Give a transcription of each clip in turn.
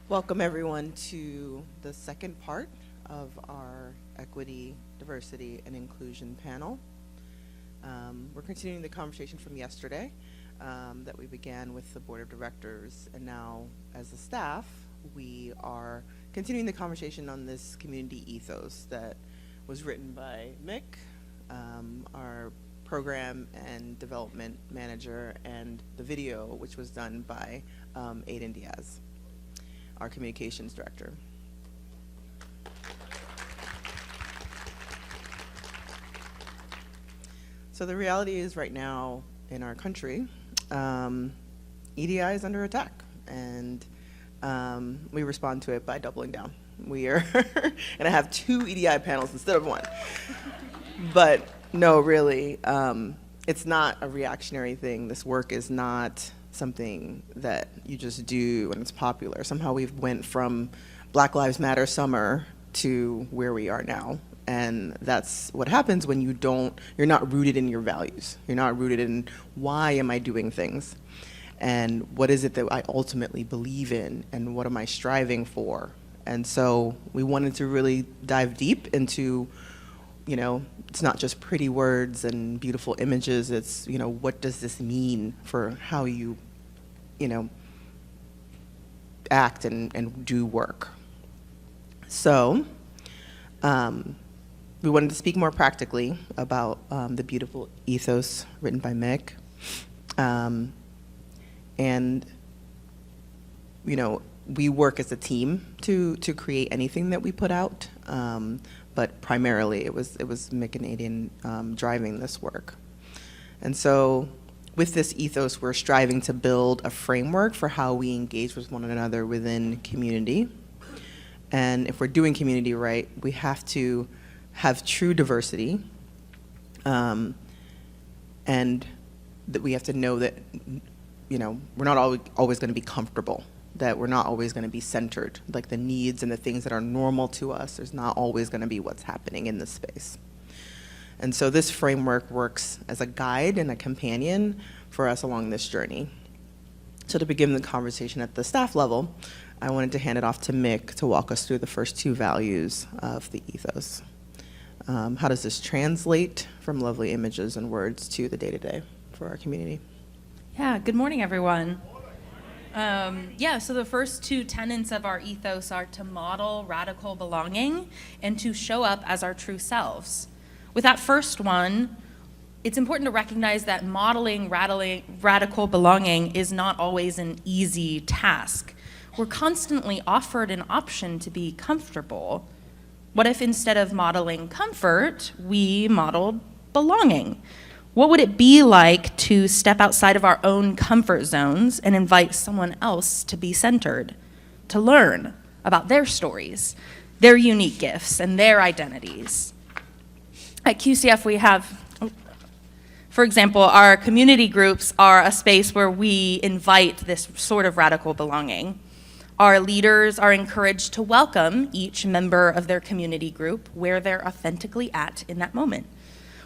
Welcome everyone to the second part of our Equity, Diversity, and Inclusion panel. We're continuing the conversation from yesterday that we began with the Board of Directors, and now as a staff, we are continuing the conversation on this community ethos that was written by Mick, our program and development manager, and the video, which was done by Aiden Diaz, our communications director. So the reality is right now in our country, EDI is under attack, and we respond to it by doubling down. We are gonna have 2 EDI panels instead of 1. But no, really, it's not a reactionary thing. This work is not something that you just do when it's popular. Somehow we've went from Black Lives Matter summer to where we are now. And that's what happens when you're not rooted in your values. You're not rooted in why am I doing things? And what is it that I ultimately believe in? And what am I striving for? And so we wanted to really dive deep into, it's not just pretty words and beautiful images. It's, what does this mean for how you act and do work? So we wanted to speak more practically about the beautiful ethos written by Mick. And we work as a team to create anything that we put out, but primarily it was Mick and Aiden driving this work. And so with this ethos, we're striving to build a framework for how we engage with one another within community. And if we're doing community right, we have to have true diversity, and that we have to know that, we're not always going to be comfortable, that we're not always going to be centered. Like the needs and the things that are normal to us, there's not always going to be what's happening in this space. And so this framework works as a guide and a companion for us along this journey. So to begin the conversation at the staff level, I wanted to hand it off to Mick to walk us through the first 2 values of the ethos. How does this translate from lovely images and words to the day-to-day for our community? Yeah, good morning, everyone. So the first 2 tenets of our ethos are to model radical belonging and to show up as our true selves. With that first one, it's important to recognize that modeling radical belonging is not always an easy task. We're constantly offered an option to be comfortable. What if instead of modeling comfort, we modeled belonging? What would it be like to step outside of our own comfort zones and invite someone else to be centered, to learn about their stories, their unique gifts, and their identities? At QCF, we have, for example, our community groups are a space where we invite this sort of radical belonging. Our leaders are encouraged to welcome each member of their community group where they're authentically at in that moment.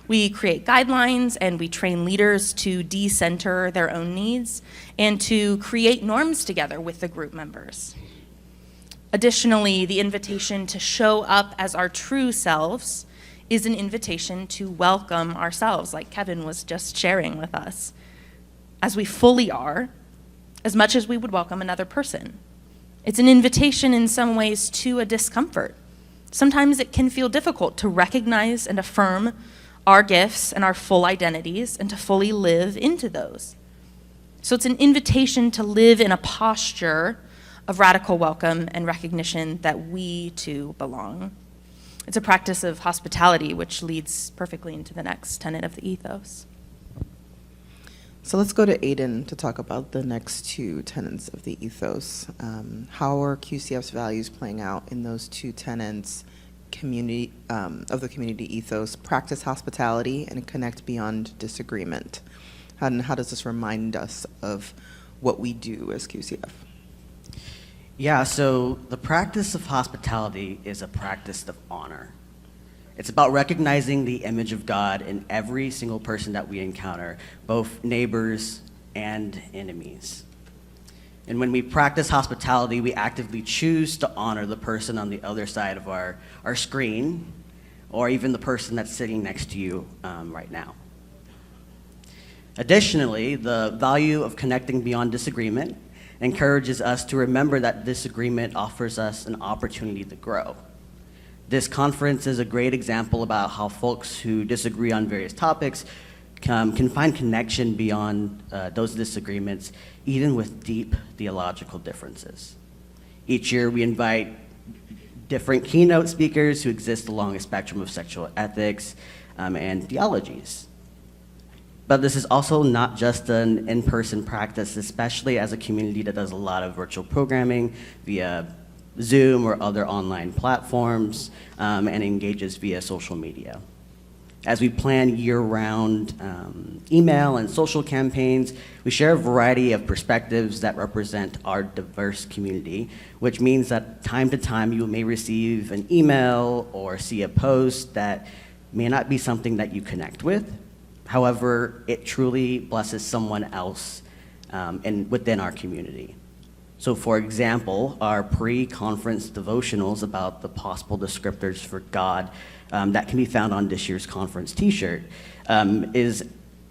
We create guidelines and we train leaders to de-center their own needs and to create norms together with the group members. Additionally, the invitation to show up as our true selves is an invitation to welcome ourselves, like Kevin was just sharing with us, as we fully are, as much as we would welcome another person. It's an invitation in some ways to a discomfort. Sometimes it can feel difficult to recognize and affirm our gifts and our full identities and to fully live into those. So it's an invitation to live in a posture of radical welcome and recognition that we too belong. It's a practice of hospitality, which leads perfectly into the next tenet of the ethos. So let's go to Aiden to talk about the next 2 tenets of the ethos. How are QCF's values playing out in those 2 tenets, of the community ethos, practice hospitality and connect beyond disagreement? And how does this remind us of what we do as QCF? Yeah, so the practice of hospitality is a practice of honor. It's about recognizing the image of God in every single person that we encounter, both neighbors and enemies. And when we practice hospitality, we actively choose to honor the person on the other side of our screen, or even the person that's sitting next to you right now. Additionally, the value of connecting beyond disagreement encourages us to remember that disagreement offers us an opportunity to grow. This conference is a great example about how folks who disagree on various topics can find connection beyond those disagreements, even with deep theological differences. Each year, we invite different keynote speakers who exist along a spectrum of sexual ethics and theologies. But this is also not just an in-person practice, especially as a community that does a lot of virtual programming via Zoom or other online platforms and engages via social media. As we plan year-round email and social campaigns, we share a variety of perspectives that represent our diverse community, which means that time to time you may receive an email or see a post that may not be something that you connect with. However, it truly blesses someone else within our community. So for example, our pre-conference devotionals about the possible descriptors for God that can be found on this year's conference t-shirt is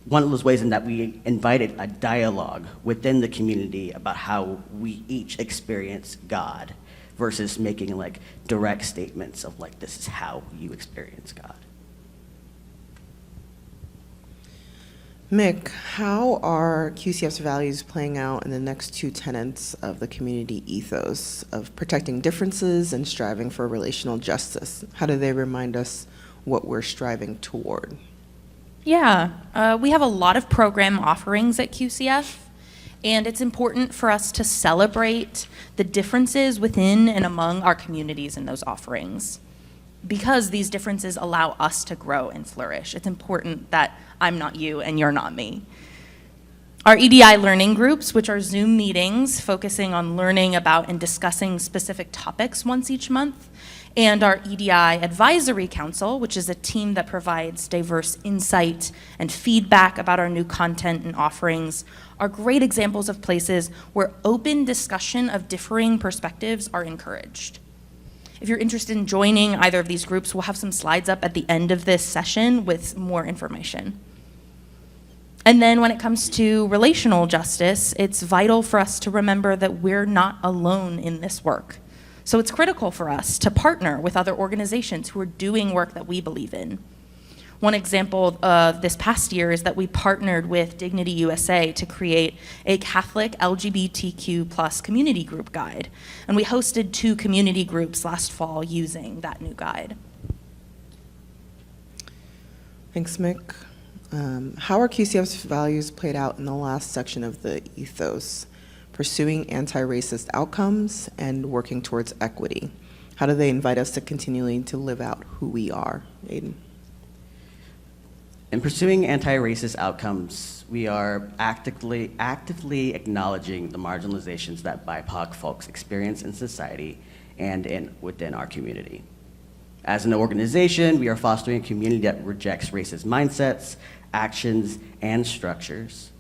one of those ways in that we invited a dialogue within the community about how we each experience God versus making like direct statements of like, this is how you experience God. Mick, how are QCF's values playing out in the next two tenets of the community ethos of protecting differences and striving for relational justice? How do they remind us what we're striving toward? Yeah, we have a lot of program offerings at QCF, and it's important for us to celebrate the differences within and among our communities in those offerings, because these differences allow us to grow and flourish. It's important that I'm not you and you're not me. Our EDI learning groups, which are Zoom meetings focusing on learning about and discussing specific topics once each month, and our EDI Advisory Council, which is a team that provides diverse insight and feedback about our new content and offerings, are great examples of places where open discussion of differing perspectives are encouraged. If you're interested in joining either of these groups, we'll have some slides up at the end of this session with more information. And then when it comes to relational justice, it's vital for us to remember that we're not alone in this work. So it's critical for us to partner with other organizations who are doing work that we believe in. One example of this past year is that we partnered with Dignity USA to create a Catholic LGBTQ+ community group guide. And we hosted 2 community groups last fall using that new guide. Thanks, Mick. How are QCF's values played out in the last section of the ethos? Pursuing anti-racist outcomes and working towards equity. How do they invite us to continually to live out who we are? Aiden. In pursuing anti-racist outcomes, we are actively acknowledging the marginalizations that BIPOC folks experience in society and within our community. As an organization, we are fostering a community that rejects racist mindsets, actions, and structures.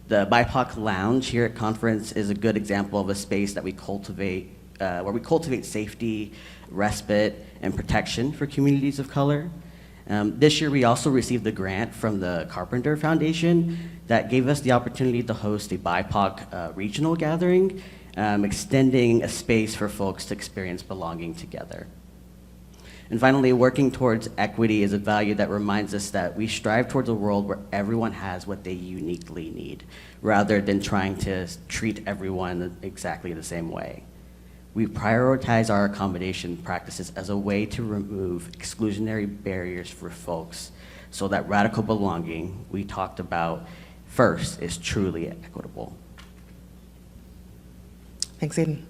The BIPOC Lounge here at conference is a good example of a space that we cultivate, where we cultivate safety, respite, and protection for communities of color. This year, we also received a grant from the Carpenter Foundation that gave us the opportunity to host a BIPOC regional gathering, extending a space for folks to experience belonging together. And finally, working towards equity is a value that reminds us that we strive towards a world where everyone has what they uniquely need, rather than trying to treat everyone exactly the same way. We prioritize our accommodation practices as a way to remove exclusionary barriers for folks so that radical belonging we talked about first is truly equitable. Thanks, Aiden.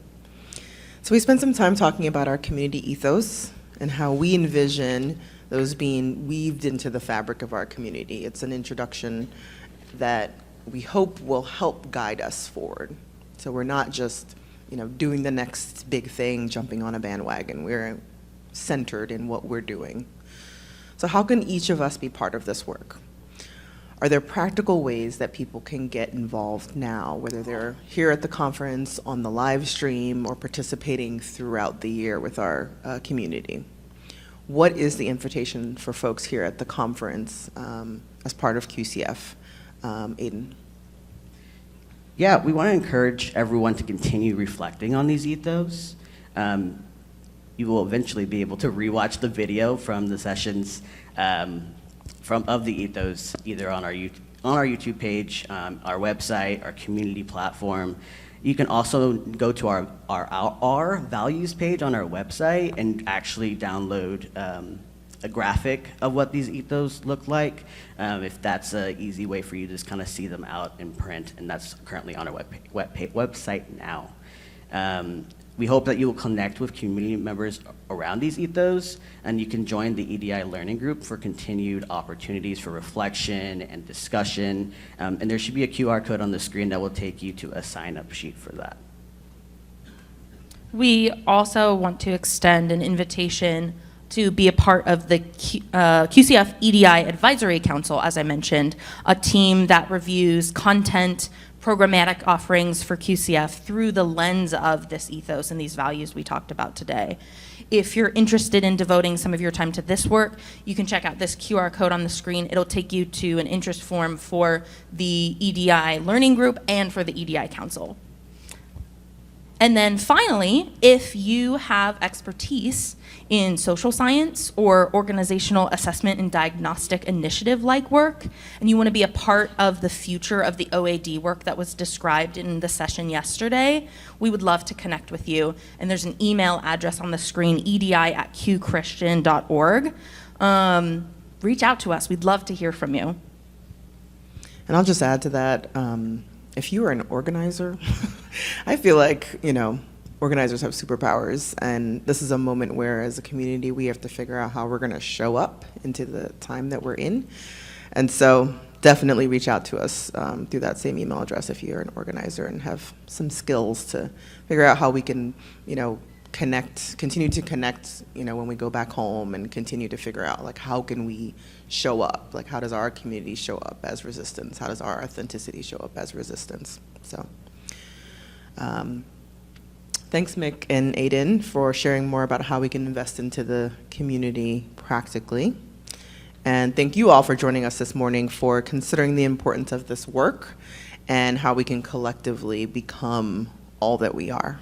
So we spent some time talking about our community ethos and how we envision those being weaved into the fabric of our community. It's an introduction that we hope will help guide us forward. So we're not just doing the next big thing, jumping on a bandwagon. We're centered in what we're doing. So how can each of us be part of this work? are there practical ways that people can get involved now, whether they're here at the conference, on the live stream, or participating throughout the year with our community? What is the invitation for folks here at the conference as part of QCF? Aiden? Yeah, we want to encourage everyone to continue reflecting on these ethos. You will eventually be able to rewatch the video from the sessions of the ethos, either on our YouTube page, our website, our community platform. You can also go to our values page on our website and actually download a graphic of what these ethos look like, if that's an easy way for you to just kind of see them out in print, and that's currently on our website now. We hope that you will connect with community members around these ethos, and you can join the EDI learning group for continued opportunities for reflection and discussion. And there should be a QR code on the screen that will take you to a sign-up sheet for that. We also want to extend an invitation to be a part of the QCF EDI Advisory Council, as I mentioned, a team that reviews content, programmatic offerings for QCF through the lens of this ethos and these values we talked about today. If you're interested in devoting some of your time to this work, you can check out this QR code on the screen. It'll take you to an interest form for the EDI Learning Group and for the EDI Council. And then finally, if you have expertise in social science or organizational assessment and diagnostic initiative-like work, and you want to be a part of the future of the OAD work that was described in the session yesterday, we would love to connect with you. And there's an email address on the screen, edi@qchristian.org. Reach out to us. We'd love to hear from you. And I'll just add to that, if you are an organizer, I feel like, organizers have superpowers, and this is a moment where, as a community, we have to figure out how we're going to show up into the time that we're in. And so definitely reach out to us through that same email address if you're an organizer and have some skills to figure out how we can, continue to connect, when we go back home, and continue to figure out, like, how can we show up? Like, how does our community show up as resistance? How does our authenticity show up as resistance? So thanks, Mick and Aiden, for sharing more about how we can invest into the community practically. And thank you all for joining us this morning for considering the importance of this work and how we can collectively become all that we are.